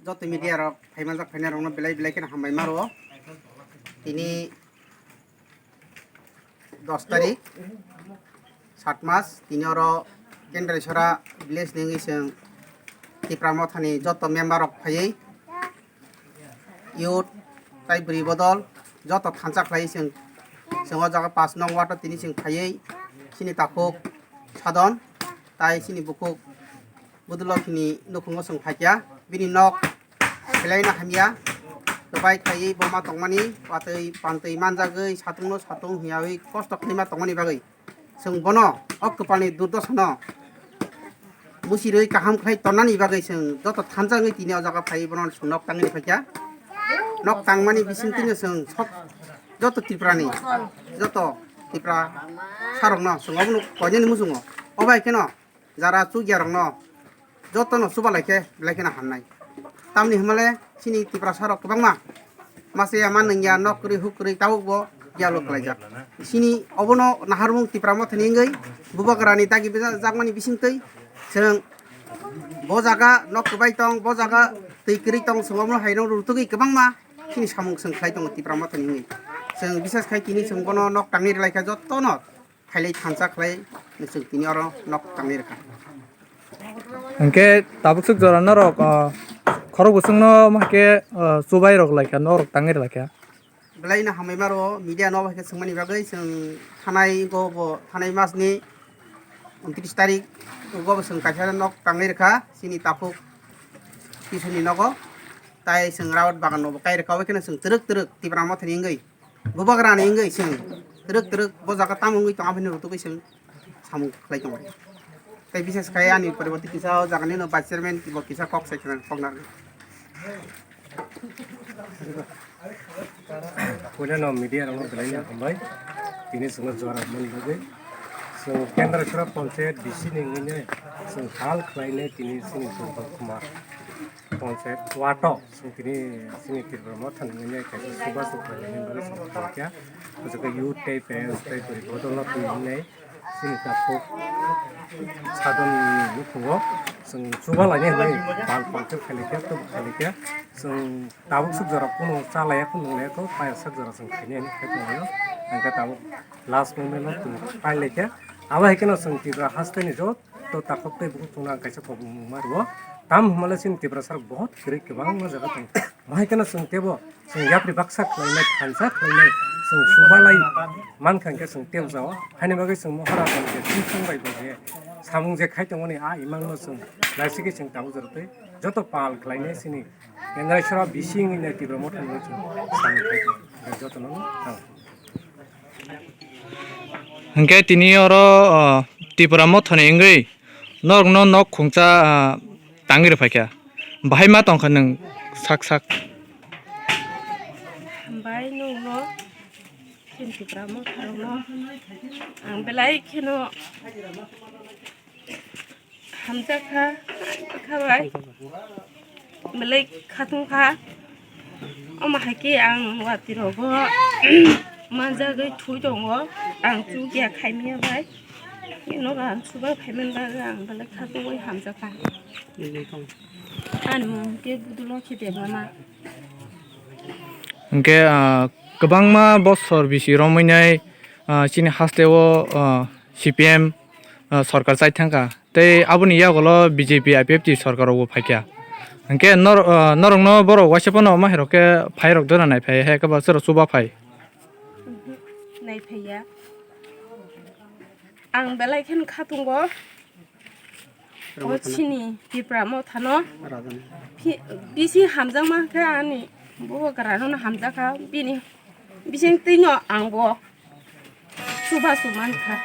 Joto media rok payment rok payment rok no belai kena hambai maro ini 10 tarik 7 mas ini oro kendra sora village nengi seng tipramot thani joto member rok phayei youth tai bri bodol joto thansa khlai seng o jaga 5 nong ward tini seng phayei sini tapuk sadon tai sini bukuk budulok ni nukhungo seng phakya bini nok Selain hamia, kebaik kayi boma tongmani, watei pantai manjagai satung hiawi kostok lima tongmani bagai. Seng bono, ok kepani durdos no. Musirui kaham kai tonani bagai seng joto thanjangai tini ajaga pai bono sunok tangini fakya. Nok tangmani bisingtini seng sot joto tiprani, joto tipra sarong no, seng obnu konyani musungo. Obai keno, jara cugiarong no, joto no subalake belakena hamnai. Tamni himale sini tipra sarok bangma masih aman nengya nokri hukri tahu bo dialog lajak sini obono naharmung tipra mo theninggai bubagrani tagi bisa jakmani bisingtei seng bo jaga nok kubai tong bo jaga tei kri tong songomno haino rutugi kebangma sini samung seng khai tong tipra mo theninggai seng bisas khai kini seng bono nok tangni laika jotto no khailei thansa khlai seng kini oro nok tangni rekha angke tabuk suk jorano rok khorok busungno make subai rok laika norok tangir laika belai na hamai maro media no ke sengmani bagai seng thanai go bo thanai mas ni 29 tarik go bo seng kaisa nok tangir kha sini tapuk kisuni nogo tai seng rawat bagan no kai rekha kena seng teruk tipra mo thani ngai bubagra ni ngai seng teruk bo jaga tamungi tong abini rutu seng samung khlai tong tai bises kaya ani peribati kisah jaga ni no vice chairman kibo kisah kok section kongnar Kemudian media orang belanja kembali ini semua juara menjadi kendra surab konsep di sini ini hal lainnya ini sini kumar konsep wato sini sini tirbermo tanggungnya kayak subah ini baru seperti ya juga youth type beri botol ini sini tapuk sadon nukungo sing chuba lainnya nih bal palke khalike to khalike sing tabuk sejara kuno calaya kuno leko payar sejara sing kini ini ketuanya angka tabuk last moment lo tuh paileke awal hekena sing tibra haste nih jod to takut te buku tuna kaisa ko marwo tam humala sin tibra sar बहुत great ke bang ma jaga tuh wah hekena sing tebo sing yapri baksa klainai khansa klainai sing chuba lai man khangke sing tem jawa haine bagai sing mohara ke sing bai bagai samung je khai tongoni a imang no sing laisike sing tabu jarte joto pal klainai sini kendra shara bising ine tibra motan no sang khai joto no hingke tini oro tipura mothone engei nok no nok khungcha tangir phaikya bahai ma tongkha nang sak sak Bai nung no kin ti pramo tharo no ang belai kino hamza kha bai belai khatung kha oma haki ang wati rogo manja gai thui dongo ang chu gya khaimia bai kino ang suba khaimen ba ang belai khatung bai hamza kha an mo ke budulo khide mama hingke kwbangma bosor bisi romainai chini hasteo CPM sarkar chai thangka tei aboni yagolo BJP IPFT sarkar ro phaikya hingke norongno borok wasepono mahiroke phairok dona nai phai he kaba sero suba phai nai phaya ang belai khen khatungo o chini pipramo thano bisi hamjang ma kha ani bo garano na hamja kha bini bising tinyo angbo suba suman kha